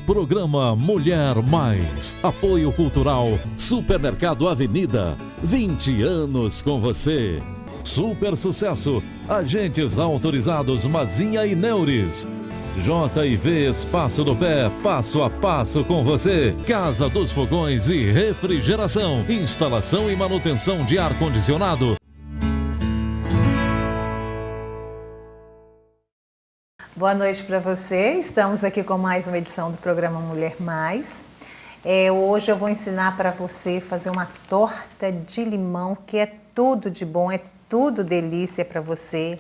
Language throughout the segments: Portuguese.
Programa Mulher Mais. Apoio Cultural Supermercado Avenida. 20 anos com você. Super sucesso. Agentes autorizados Mazinha e Neures. JV Espaço do Pé, passo a passo com você. Casa dos Fogões e Refrigeração. Instalação e manutenção de ar-condicionado. Boa noite para você. Estamos aqui com mais uma edição do programa Mulher Mais. Hoje eu vou ensinar para você fazer uma torta de limão, que é tudo de bom, é tudo delícia para você.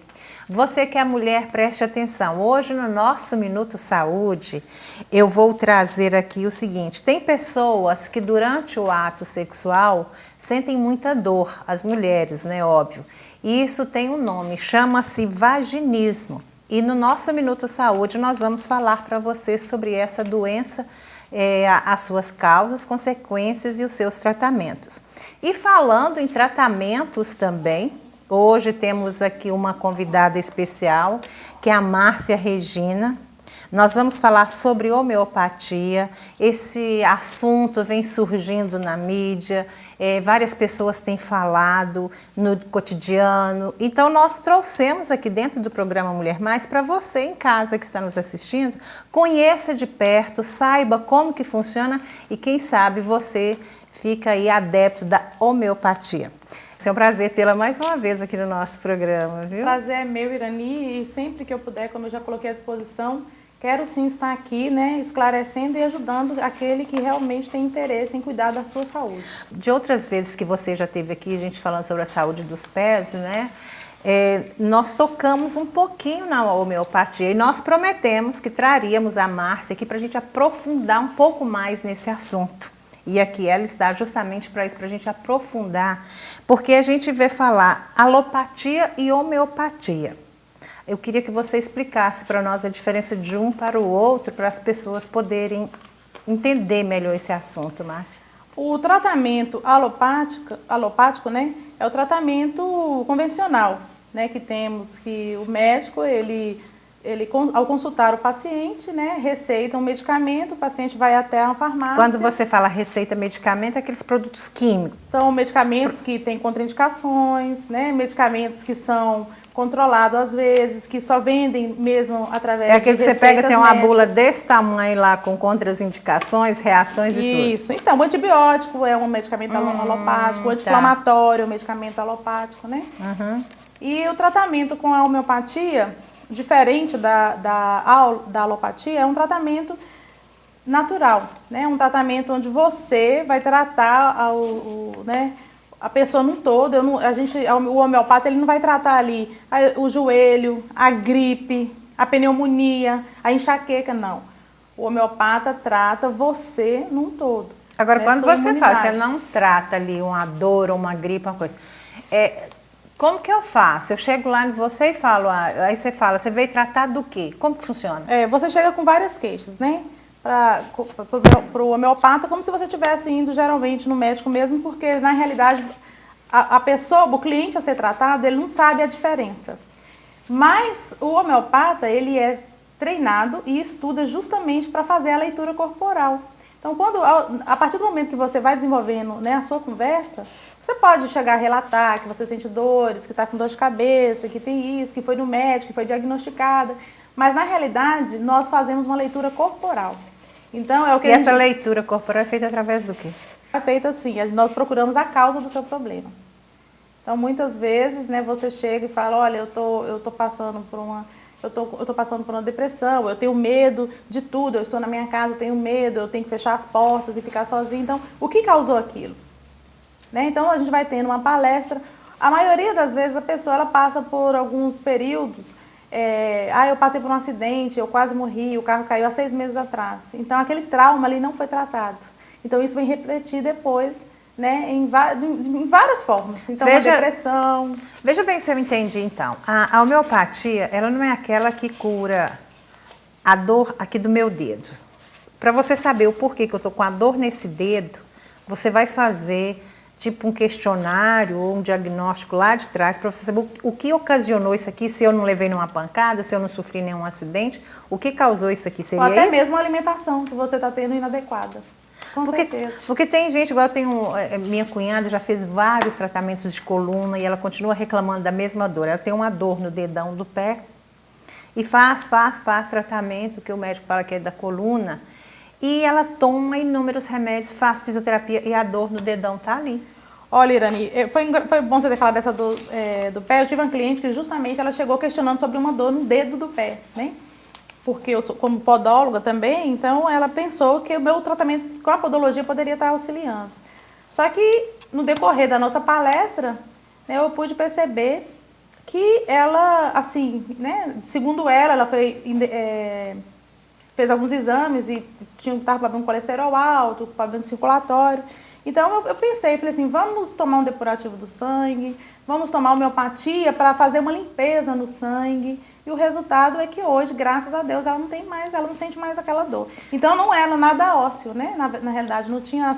Você que é mulher, preste atenção. Hoje no nosso Minuto Saúde, eu vou trazer aqui o seguinte. Tem pessoas que durante o ato sexual sentem muita dor, as mulheres, né, óbvio. E isso tem um nome, chama-se vaginismo. E no nosso Minuto Saúde nós vamos falar para você sobre essa doença, as suas causas, consequências e os seus tratamentos. E falando em tratamentos também, hoje temos aqui uma convidada especial, que é a Márcia Regina. Nós vamos falar sobre homeopatia. Esse assunto vem surgindo na mídia, várias pessoas têm falado no cotidiano. Então, nós trouxemos aqui dentro do programa Mulher Mais para você em casa que está nos assistindo, conheça de perto, saiba como que funciona e quem sabe você fica aí adepto da homeopatia. É um prazer tê-la mais uma vez aqui no nosso programa, viu? Prazer é meu, Irani, e sempre que eu puder, como eu já coloquei à disposição, quero sim estar aqui, né, esclarecendo e ajudando aquele que realmente tem interesse em cuidar da sua saúde. De outras vezes que você já esteve aqui, a gente falando sobre a saúde dos pés, né, nós tocamos um pouquinho na homeopatia e nós prometemos que traríamos a Márcia aqui para a gente aprofundar um pouco mais nesse assunto. E aqui ela está justamente para isso, para a gente aprofundar, porque a gente vê falar alopatia e homeopatia. Eu queria que você explicasse para nós a diferença de um para o outro, para as pessoas poderem entender melhor esse assunto, Márcia. O tratamento alopático, né, é o tratamento convencional, né, que temos que o médico, ele ao consultar o paciente, né, receita um medicamento, o paciente vai até a farmácia. Quando você fala receita medicamento, é aqueles produtos químicos? São medicamentos que têm contraindicações, né, medicamentos que são controlados às vezes, que só vendem mesmo através de aquele que você pega, tem uma bula desse tamanho lá com contraindicações, reações e tudo. Isso, então, o antibiótico é um medicamento alopático, o anti-inflamatório é um medicamento alopático, né? E o tratamento com a homeopatia, diferente da alopatia, é um tratamento natural, né? Um tratamento onde você vai tratar a pessoa num todo. O homeopata ele não vai tratar ali o joelho, a gripe, a pneumonia, a enxaqueca, não. O homeopata trata você num todo. Agora, quando você fala, você não trata ali uma dor ou uma gripe, uma coisa. Como que eu faço? Eu chego lá em você e falo, aí você fala, você veio tratar do quê? Como que funciona? Você chega com várias queixas, né? Para o homeopata, como se você estivesse indo geralmente no médico mesmo, porque na realidade a pessoa, o cliente a ser tratado, ele não sabe a diferença. Mas o homeopata, ele é treinado e estuda justamente para fazer a leitura corporal. Então, a partir do momento que você vai desenvolvendo, né, a sua conversa, você pode chegar a relatar que você sente dores, que está com dor de cabeça, que tem isso, que foi no médico, que foi diagnosticada. Mas, na realidade, nós fazemos uma leitura corporal. Então, é o que essa leitura corporal é feita através do quê? É feita assim, nós procuramos a causa do seu problema. Então, muitas vezes, né, você chega e fala, olha, eu tô passando por uma... Eu tô passando por uma depressão, eu tenho medo de tudo, eu estou na minha casa, eu tenho medo, eu tenho que fechar as portas e ficar sozinha. Então, o que causou aquilo? Né? Então, a gente vai tendo uma palestra. A maioria das vezes, a pessoa ela passa por alguns períodos. Eu passei por um acidente, eu quase morri, o carro caiu há 6 meses atrás. Então, aquele trauma ali não foi tratado. Então, isso vem refletir depois, né, em várias formas. Então, a depressão... Veja bem se eu entendi, então. A homeopatia, ela não é aquela que cura a dor aqui do meu dedo. Para você saber o porquê que eu estou com a dor nesse dedo, você vai fazer tipo um questionário ou um diagnóstico lá de trás para você saber o que ocasionou isso aqui, se eu não levei nenhuma pancada, se eu não sofri nenhum acidente, o que causou isso aqui, seria ou até isso? mesmo a alimentação que você está tendo inadequada. Com certeza. Porque tem gente, igual eu tenho, minha cunhada já fez vários tratamentos de coluna e ela continua reclamando da mesma dor. Ela tem uma dor no dedão do pé e faz tratamento, que o médico fala que é da coluna, e ela toma inúmeros remédios, faz fisioterapia e a dor no dedão tá ali. Olha, Irani, foi bom você ter falado dessa dor do pé. Eu tive uma cliente que justamente ela chegou questionando sobre uma dor no dedo do pé, né? Porque eu sou como podóloga também, então ela pensou que o meu tratamento com a podologia poderia estar auxiliando. Só que no decorrer da nossa palestra, né, eu pude perceber que ela, assim, né, segundo ela fez alguns exames e estava com problema colesterol alto, problema circulatório. Então eu pensei, falei assim, vamos tomar um depurativo do sangue, vamos tomar homeopatia para fazer uma limpeza no sangue. E o resultado é que hoje, graças a Deus, ela não sente mais aquela dor. Então não era nada ósseo, né? Na realidade, não tinha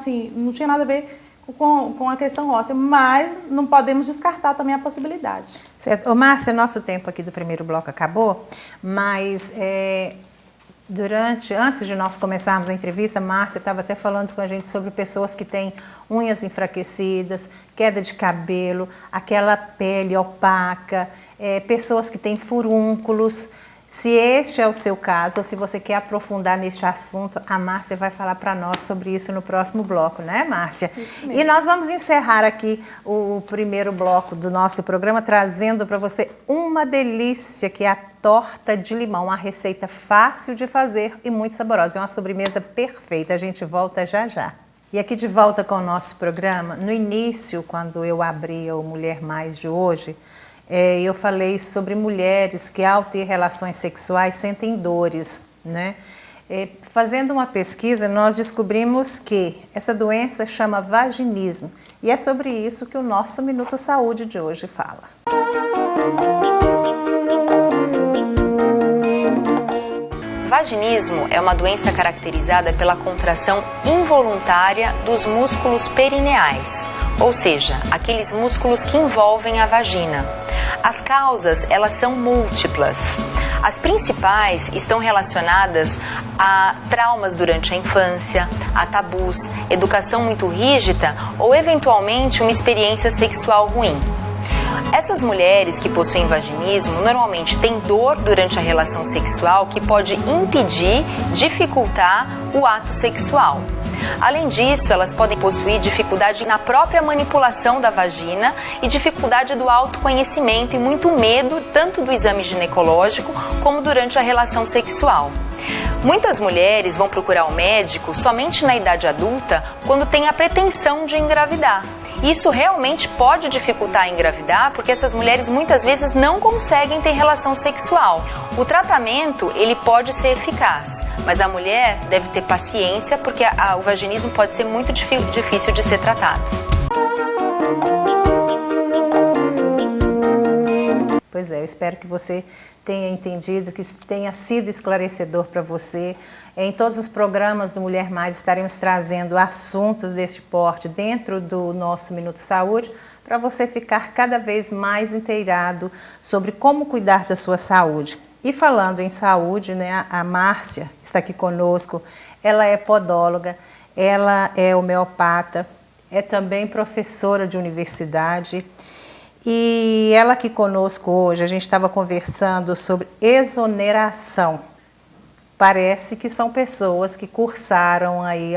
nada a ver com a questão óssea, mas não podemos descartar também a possibilidade. Certo. Ô, Márcia, nosso tempo aqui do primeiro bloco acabou, mas antes de nós começarmos a entrevista, a Márcia estava até falando com a gente sobre pessoas que têm unhas enfraquecidas, queda de cabelo, aquela pele opaca, pessoas que têm furúnculos. Se este é o seu caso, ou se você quer aprofundar neste assunto, a Márcia vai falar para nós sobre isso no próximo bloco, né, Márcia? Isso mesmo. E nós vamos encerrar aqui o primeiro bloco do nosso programa, trazendo para você uma delícia, que é a torta de limão, uma receita fácil de fazer e muito saborosa. É uma sobremesa perfeita. A gente volta já já. E aqui de volta com o nosso programa, no início, quando eu abri o Mulher Mais de hoje, eu falei sobre mulheres que, ao ter relações sexuais, sentem dores, né? Fazendo uma pesquisa, nós descobrimos que essa doença chama vaginismo. E é sobre isso que o nosso Minuto Saúde de hoje fala. Vaginismo é uma doença caracterizada pela contração involuntária dos músculos perineais, ou seja, aqueles músculos que envolvem a vagina. As causas, elas são múltiplas. As principais estão relacionadas a traumas durante a infância, a tabus, educação muito rígida ou, eventualmente, uma experiência sexual ruim. Essas mulheres que possuem vaginismo normalmente têm dor durante a relação sexual que pode impedir, dificultar o ato sexual. Além disso, elas podem possuir dificuldade na própria manipulação da vagina e dificuldade do autoconhecimento e muito medo tanto do exame ginecológico como durante a relação sexual. Muitas mulheres vão procurar o médico somente na idade adulta quando têm a pretensão de engravidar. Isso realmente pode dificultar engravidar porque essas mulheres muitas vezes não conseguem ter relação sexual. O tratamento ele pode ser eficaz, mas a mulher deve ter paciência porque o vaginismo pode ser muito difícil de ser tratado. Pois é, eu espero que você tenha entendido, que tenha sido esclarecedor para você. Em todos os programas do Mulher Mais estaremos trazendo assuntos deste porte dentro do nosso Minuto Saúde, para você ficar cada vez mais inteirado sobre como cuidar da sua saúde. E falando em saúde, né, a Márcia está aqui conosco, ela é podóloga, ela é homeopata, é também professora de universidade. E ela aqui conosco hoje, a gente estava conversando sobre exoneração. Parece que são pessoas que cursaram aí,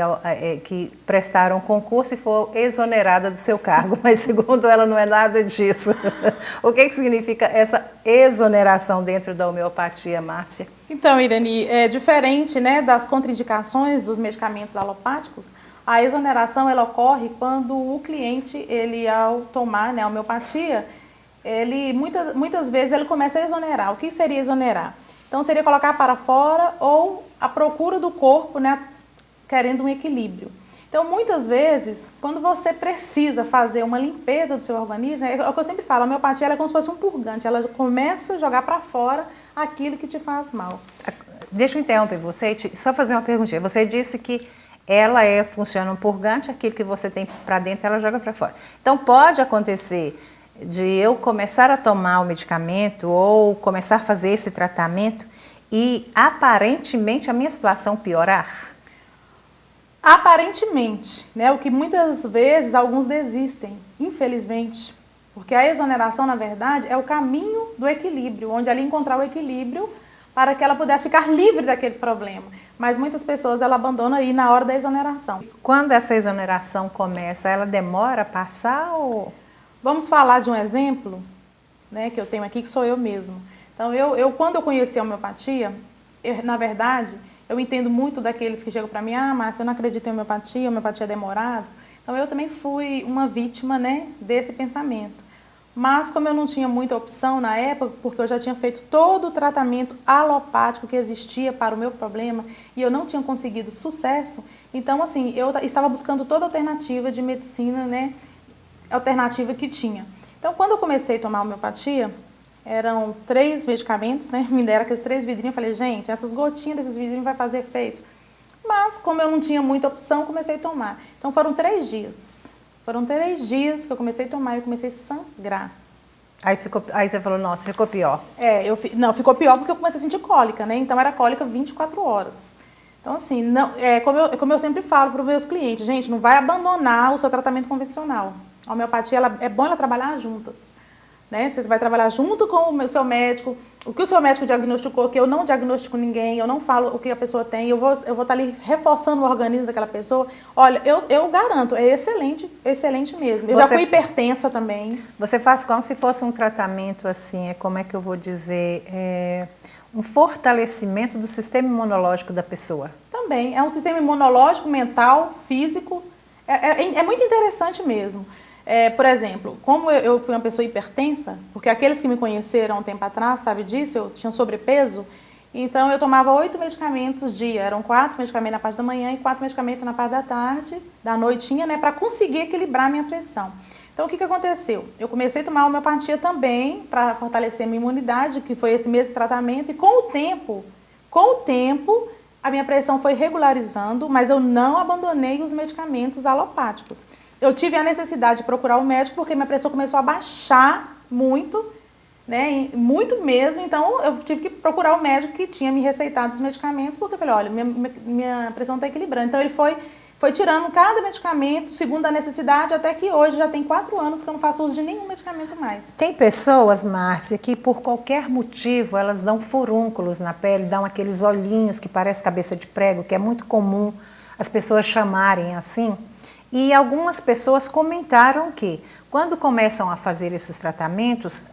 que prestaram concurso e foram exoneradas do seu cargo, mas segundo ela não é nada disso. O que significa essa exoneração dentro da homeopatia, Márcia? Então, Irani, é diferente, né, das contraindicações dos medicamentos alopáticos. A exoneração ela ocorre quando o cliente, ele ao tomar, né, a homeopatia, ele muitas vezes ele começa a exonerar. O que seria exonerar? Então seria colocar para fora ou a procura do corpo, né, querendo um equilíbrio. Então muitas vezes, quando você precisa fazer uma limpeza do seu organismo, é o que eu sempre falo, a homeopatia ela é como se fosse um purgante, ela começa a jogar para fora aquilo que te faz mal. Deixa eu interromper você, só fazer uma perguntinha. Você disse que ela funciona um purgante, aquilo que você tem para dentro, ela joga para fora. Então, pode acontecer de eu começar a tomar o medicamento ou começar a fazer esse tratamento e, aparentemente, a minha situação piorar? Aparentemente, né? O que muitas vezes alguns desistem, infelizmente. Porque a exoneração, na verdade, é o caminho do equilíbrio, onde ela encontrar o equilíbrio para que ela pudesse ficar livre daquele problema. Mas muitas pessoas ela abandonam aí na hora da exoneração. Quando essa exoneração começa, ela demora a passar ou... Vamos falar de um exemplo, né, que eu tenho aqui, que sou eu mesmo. Então, quando eu conheci a homeopatia, na verdade, eu entendo muito daqueles que chegam para mim, Márcia, eu não acredito em homeopatia é demorado. Então, eu também fui uma vítima, né, desse pensamento. Mas, como eu não tinha muita opção na época, porque eu já tinha feito todo o tratamento alopático que existia para o meu problema e eu não tinha conseguido sucesso, então, assim, eu estava buscando toda alternativa de medicina, né, alternativa que tinha. Então, quando eu comecei a tomar homeopatia, eram 3 medicamentos, né, me deram aqueles 3 vidrinhos, eu falei, gente, essas gotinhas desses vidrinhos vai fazer efeito. Mas, como eu não tinha muita opção, comecei a tomar. Então, foram 3 dias. Foram 3 dias que eu comecei a tomar e eu comecei a sangrar. Aí você falou, nossa, ficou pior. Não, ficou pior porque eu comecei a sentir cólica, né? Então era cólica 24 horas. Então, assim, não, como eu sempre falo para os meus clientes, gente, não vai abandonar o seu tratamento convencional. A homeopatia, é bom ela trabalhar juntas. Né? Você vai trabalhar junto com o seu médico, o que o seu médico diagnosticou, que eu não diagnostico ninguém, eu não falo o que a pessoa tem, eu vou estar ali reforçando o organismo daquela pessoa. Olha, eu garanto, é excelente, excelente mesmo. Eu já fui hipertensa também. Você faz como se fosse um tratamento assim, como é que eu vou dizer, um fortalecimento do sistema imunológico da pessoa. Também, é um sistema imunológico, mental, físico, é muito interessante mesmo. Por exemplo, como eu fui uma pessoa hipertensa, porque aqueles que me conheceram um tempo atrás, sabe disso, eu tinha sobrepeso, então eu tomava 8 medicamentos dia, eram 4 medicamentos na parte da manhã e 4 medicamentos na parte da tarde, da noitinha, né, para conseguir equilibrar a minha pressão. Então o que aconteceu? Eu comecei a tomar homeopatia também para fortalecer a minha imunidade, que foi esse mesmo tratamento, e com o tempo, a minha pressão foi regularizando, mas eu não abandonei os medicamentos alopáticos. Eu tive a necessidade de procurar o médico porque minha pressão começou a baixar muito, né, muito mesmo, então eu tive que procurar o médico que tinha me receitado os medicamentos, porque eu falei, olha, minha pressão está equilibrando. Então ele foi tirando cada medicamento, segundo a necessidade, até que hoje já tem 4 anos que eu não faço uso de nenhum medicamento mais. Tem pessoas, Márcia, que por qualquer motivo elas dão furúnculos na pele, dão aqueles olhinhos que parecem cabeça de prego, que é muito comum as pessoas chamarem assim. E algumas pessoas comentaram que quando começam a fazer esses tratamentos,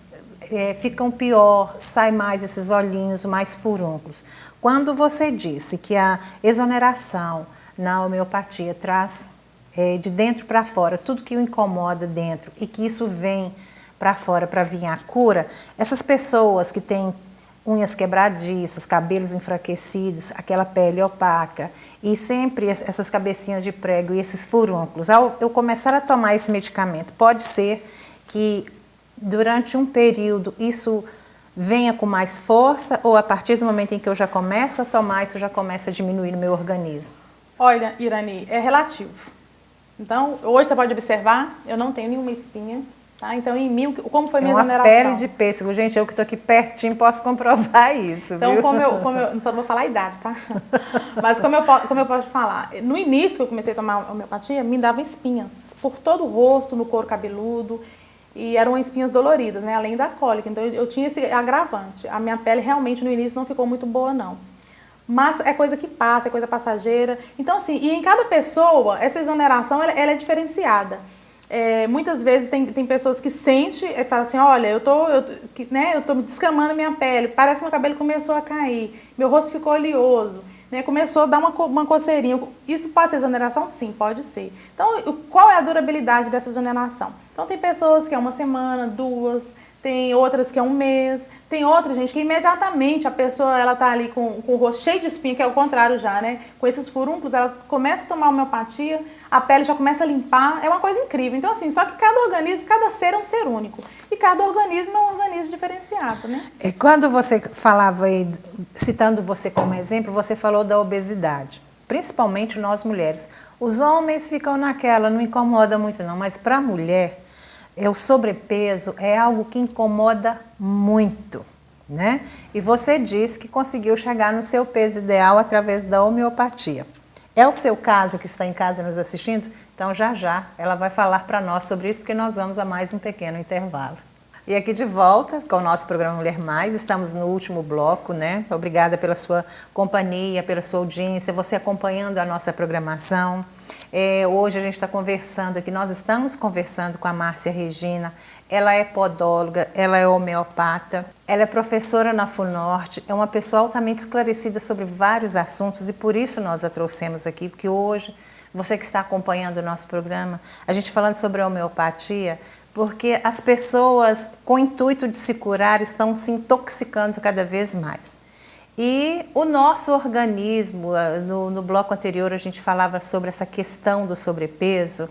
ficam pior, sai mais esses olhinhos, mais furúnculos. Quando você disse que a exoneração na homeopatia traz de dentro para fora tudo que o incomoda dentro e que isso vem para fora para vir a cura, essas pessoas que têm unhas quebradiças, cabelos enfraquecidos, aquela pele opaca e sempre essas cabecinhas de prego e esses furúnculos. Ao eu começar a tomar esse medicamento, pode ser que durante um período isso venha com mais força ou a partir do momento em que eu já começo a tomar, isso já começa a diminuir no meu organismo? Olha, Irani, é relativo. Então, hoje você pode observar, eu não tenho nenhuma espinha. Tá? Então, em mim, como foi minha exoneração? É uma pele de pêssego. Gente, eu que estou aqui pertinho posso comprovar isso, então, viu? como eu só não vou falar a idade, tá? Mas como eu posso falar? No início que eu comecei a tomar homeopatia, me davam espinhas por todo o rosto, no couro cabeludo, e eram espinhas doloridas, né? Além da cólica. Então, eu tinha esse agravante. A minha pele realmente no início não ficou muito boa, não. Mas é coisa que passa, é coisa passageira. Então, assim, e em cada pessoa, essa exoneração, ela é diferenciada. Muitas vezes tem pessoas que sentem e falam assim, olha, eu tô me descamando minha pele, parece que meu cabelo começou a cair, meu rosto ficou oleoso, né, começou a dar uma coceirinha. Isso pode ser exoneração? Sim, pode ser. Então, qual é a durabilidade dessa exoneração? Então, tem pessoas que é 1 semana, 2, tem outras que é 1 mês, tem outra, gente, que imediatamente a pessoa, ela tá ali com o rosto cheio de espinha, que é o contrário já, né? Com esses furúnculos, ela começa a tomar homeopatia, a pele já começa a limpar, é uma coisa incrível. Então, assim, só que cada organismo, cada ser é um ser único. E cada organismo é um organismo diferenciado, né? Quando você falava aí, citando você como exemplo, você falou da obesidade. principalmente nós mulheres. Os homens ficam naquela, não incomoda muito não, mas para a mulher, o sobrepeso é algo que incomoda muito, né? E você disse que conseguiu chegar no seu peso ideal através da homeopatia. É o seu caso que está em casa nos assistindo? Então já ela vai falar para nós sobre isso, porque nós vamos a mais um pequeno intervalo. E aqui de volta com o nosso programa Mulher Mais, estamos no último bloco, né? Obrigada pela sua companhia, pela sua audiência, você acompanhando a nossa programação. Hoje a gente está conversando aqui, nós estamos conversando com a Márcia Regina, ela é podóloga, ela é homeopata, ela é professora na FUNORTE, é uma pessoa altamente esclarecida sobre vários assuntos e por isso nós a trouxemos aqui, porque hoje, você que está acompanhando o nosso programa, a gente falando sobre a homeopatia, porque as pessoas, com o intuito de se curar, estão se intoxicando cada vez mais. E o nosso organismo, no bloco anterior a gente falava sobre essa questão do sobrepeso,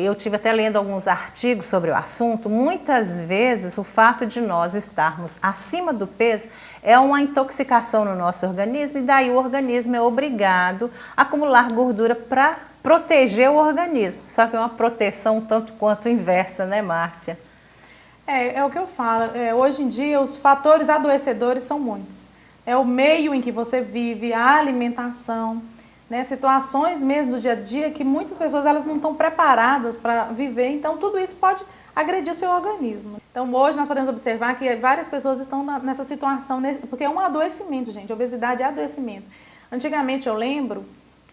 eu tive até lendo alguns artigos sobre o assunto, muitas vezes o fato de nós estarmos acima do peso é uma intoxicação no nosso organismo e daí o organismo é obrigado a acumular gordura para proteger o organismo, só que é uma proteção tanto quanto inversa, né, Márcia? É o que eu falo, hoje em dia os fatores adoecedores são muitos. É o meio em que você vive, a alimentação, né, situações mesmo do dia a dia que muitas pessoas elas não estão preparadas para viver, então tudo isso pode agredir o seu organismo. Então hoje nós podemos observar que várias pessoas estão nessa situação, porque é um adoecimento, gente, obesidade é adoecimento. Antigamente eu lembro,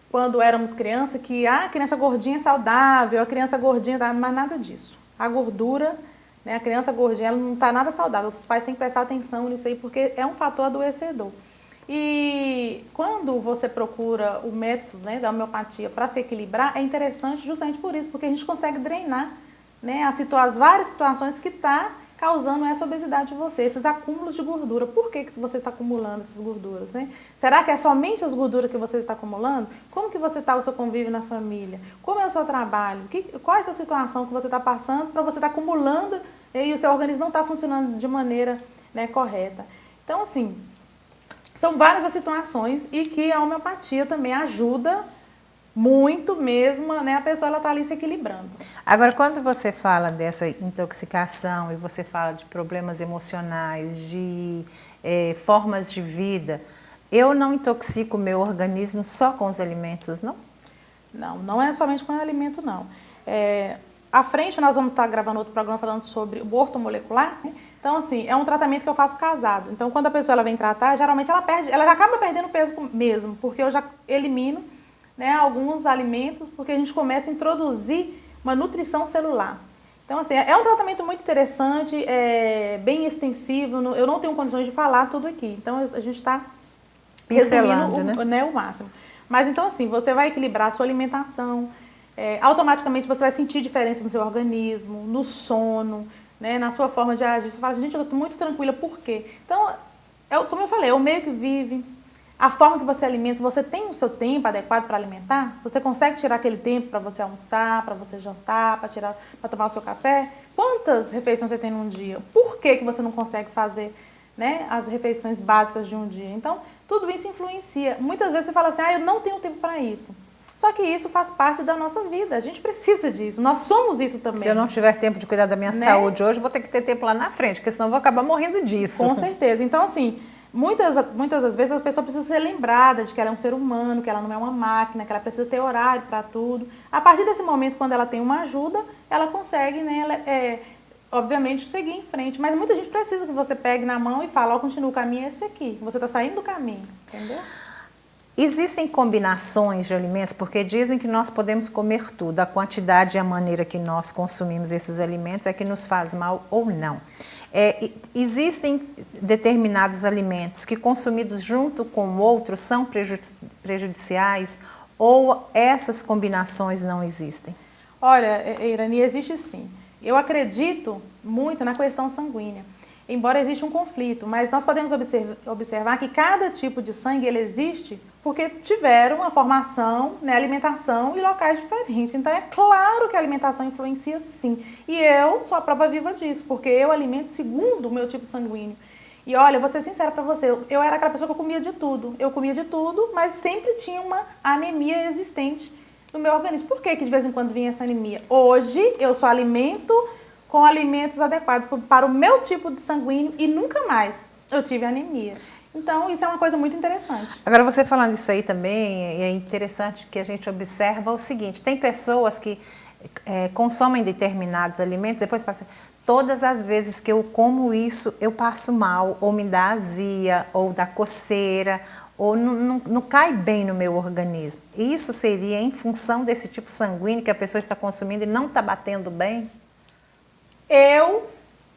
quando éramos criança, que a criança gordinha é saudável, a criança gordinha, mas nada disso. A gordura, né, a criança gordinha, ela não está nada saudável. Os pais têm que prestar atenção nisso aí, porque é um fator adoecedor. E quando você procura o método, né, da homeopatia para se equilibrar, é interessante justamente por isso, porque a gente consegue drenar, né, as várias situações que está causando essa obesidade de você, esses acúmulos de gordura. Por que você está acumulando essas gorduras, né? Será que é somente as gorduras que você está acumulando? Como que você está o seu convívio na família? Como é o seu trabalho? Qual é essa situação que você está passando para você estar acumulando e o seu organismo não está funcionando de maneira, né, correta? Então, assim, são várias as situações e que a homeopatia também ajuda muito mesmo, né? A pessoa está ali se equilibrando. Agora, quando você fala dessa intoxicação e você fala de problemas emocionais, de formas de vida, eu não intoxico o meu organismo só com os alimentos, não? Não é somente com o alimento, não. À frente nós vamos estar gravando outro programa falando sobre o ortomolecular, né? Então, assim, é um tratamento que eu faço casado. Então, quando a pessoa ela vem tratar, geralmente ela já acaba perdendo peso mesmo, porque eu já elimino, né, alguns alimentos, porque a gente começa a introduzir uma nutrição celular. Então, assim, é um tratamento muito interessante, bem extensivo, eu não tenho condições de falar tudo aqui, então a gente está resumindo, né, o máximo. Mas, então, assim, você vai equilibrar a sua alimentação, automaticamente você vai sentir diferença no seu organismo, no sono, né, na sua forma de agir. Você fala, gente, eu estou muito tranquila, por quê? Então, como eu falei, é o meio que vive, a forma que você alimenta, você tem o seu tempo adequado para alimentar? Você consegue tirar aquele tempo para você almoçar, para você jantar, para tomar o seu café? Quantas refeições você tem num dia? Por que você não consegue fazer, né, as refeições básicas de um dia? Então, tudo isso influencia. Muitas vezes você fala assim, eu não tenho tempo para isso. Só que isso faz parte da nossa vida, a gente precisa disso, nós somos isso também. Se eu não tiver tempo de cuidar da minha saúde hoje, vou ter que ter tempo lá na frente, porque senão eu vou acabar morrendo disso. Com certeza. Então, assim, muitas das vezes a pessoa precisa ser lembrada de que ela é um ser humano, que ela não é uma máquina, que ela precisa ter horário para tudo. A partir desse momento, quando ela tem uma ajuda, ela consegue, né, obviamente, seguir em frente. Mas muita gente precisa que você pegue na mão e fale, continua o caminho é esse aqui, você está saindo do caminho, entendeu? Existem combinações de alimentos, porque dizem que nós podemos comer tudo, a quantidade e a maneira que nós consumimos esses alimentos é que nos faz mal ou não. Existem determinados alimentos que consumidos junto com outros são prejudiciais ou essas combinações não existem? Olha, Irani, existe sim. Eu acredito muito na questão sanguínea. Embora exista um conflito, mas nós podemos observar que cada tipo de sangue ele existe porque tiveram uma formação, né, alimentação e locais diferentes. Então é claro que a alimentação influencia sim. E eu sou a prova viva disso, porque eu alimento segundo o meu tipo sanguíneo. E olha, eu vou ser sincera para você, eu era aquela pessoa que eu comia de tudo. Eu comia de tudo, mas sempre tinha uma anemia existente no meu organismo. Por que de vez em quando vinha essa anemia? Hoje, eu só alimento com alimentos adequados para o meu tipo de sanguíneo e nunca mais eu tive anemia. Então, isso é uma coisa muito interessante. Agora, você falando isso aí também, é interessante que a gente observa o seguinte, tem pessoas que consomem determinados alimentos, depois falam assim, todas as vezes que eu como isso, eu passo mal, ou me dá azia, ou dá coceira, ou não cai bem no meu organismo. Isso seria em função desse tipo sanguíneo que a pessoa está consumindo e não está batendo bem? Eu,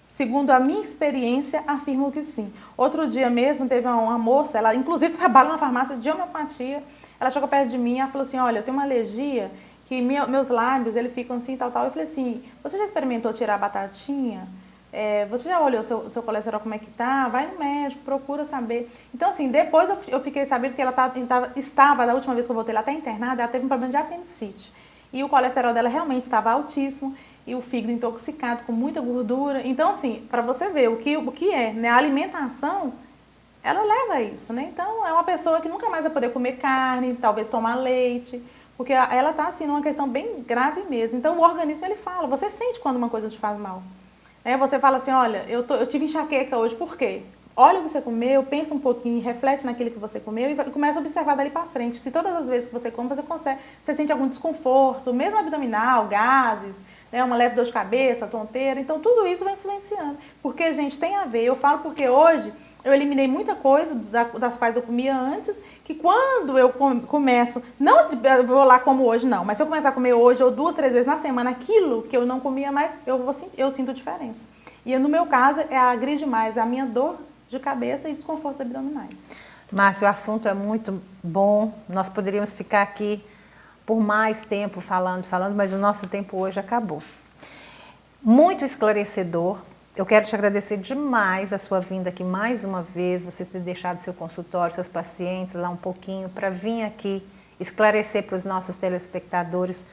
segundo a minha experiência, afirmo que sim. Outro dia mesmo, teve uma moça, ela inclusive trabalha na farmácia de homeopatia, ela chegou perto de mim e ela falou assim, olha, eu tenho uma alergia que meus lábios, eles ficam assim, tal. Eu falei assim, você já experimentou tirar a batatinha? Você já olhou o seu colesterol como é que tá? Vai no médico, procura saber. Então, assim, depois eu fiquei sabendo que ela estava, da última vez que eu voltei, ela está internada, ela teve um problema de apendicite. E o colesterol dela realmente estava altíssimo, e o fígado intoxicado, com muita gordura. Então, assim, para você ver o que é, né? A alimentação, ela leva a isso, né? Então, é uma pessoa que nunca mais vai poder comer carne, talvez tomar leite, porque ela está, assim, numa questão bem grave mesmo. Então, o organismo, ele fala, você sente quando uma coisa te faz mal. Você fala assim, olha, eu tive enxaqueca hoje, por quê? Olha o que você comeu, pensa um pouquinho, reflete naquilo que você comeu e começa a observar dali para frente. Se todas as vezes que você come, você sente algum desconforto, mesmo abdominal, gases, né, uma leve dor de cabeça, tonteira, então tudo isso vai influenciando. Porque, gente, tem a ver, eu falo porque hoje eu eliminei muita coisa das quais eu comia antes, que quando eu começo, não eu vou lá como hoje não, mas se eu começar a comer hoje ou 2, 3 vezes na semana aquilo que eu não comia mais, eu sinto diferença. E no meu caso, agride mais a minha dor de cabeça e desconforto abdominais. Márcia, o assunto é muito bom, nós poderíamos ficar aqui por mais tempo falando, mas o nosso tempo hoje acabou. Muito esclarecedor. Eu quero te agradecer demais a sua vinda aqui mais uma vez, você ter deixado seu consultório, seus pacientes lá um pouquinho, para vir aqui esclarecer para os nossos telespectadores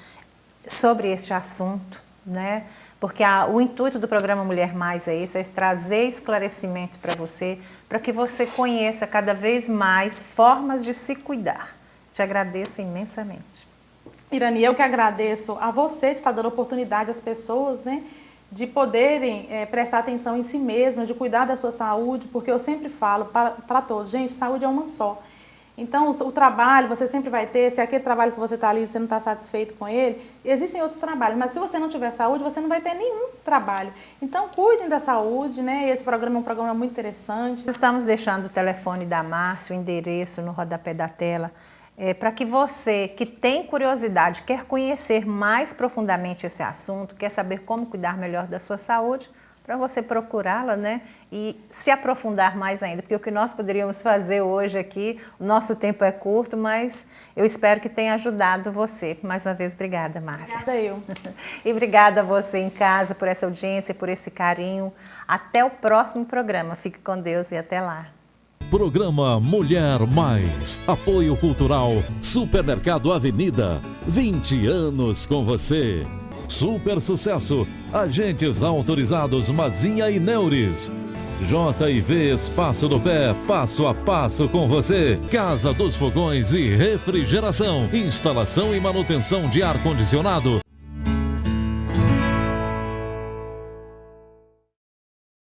sobre este assunto, né? Porque o intuito do programa Mulher Mais é esse, é trazer esclarecimento para que você conheça cada vez mais formas de se cuidar. Te agradeço imensamente. Irani, eu que agradeço a você de estar dando oportunidade às pessoas, né, de poderem prestar atenção em si mesmas, de cuidar da sua saúde, porque eu sempre falo para todos, gente, saúde é uma só. Então, o trabalho você sempre vai ter, se aquele trabalho que você está ali, você não está satisfeito com ele, existem outros trabalhos, mas se você não tiver saúde, você não vai ter nenhum trabalho. Então, cuidem da saúde, né? Esse programa é um programa muito interessante. Estamos deixando o telefone da Márcia, o endereço no rodapé da tela, para que você que tem curiosidade, quer conhecer mais profundamente esse assunto, quer saber como cuidar melhor da sua saúde, para você procurá-la, né, e se aprofundar mais ainda, porque o que nós poderíamos fazer hoje aqui, o nosso tempo é curto, mas eu espero que tenha ajudado você. Mais uma vez, obrigada, Márcia. Obrigada eu. E obrigada a você em casa por essa audiência, por esse carinho. Até o próximo programa. Fique com Deus e até lá. Programa Mulher Mais. Apoio Cultural Supermercado Avenida. 20 anos com você. Super sucesso. Agentes autorizados Mazinha e Neures. JV Espaço do Pé, passo a passo com você. Casa dos Fogões e Refrigeração. Instalação e manutenção de ar-condicionado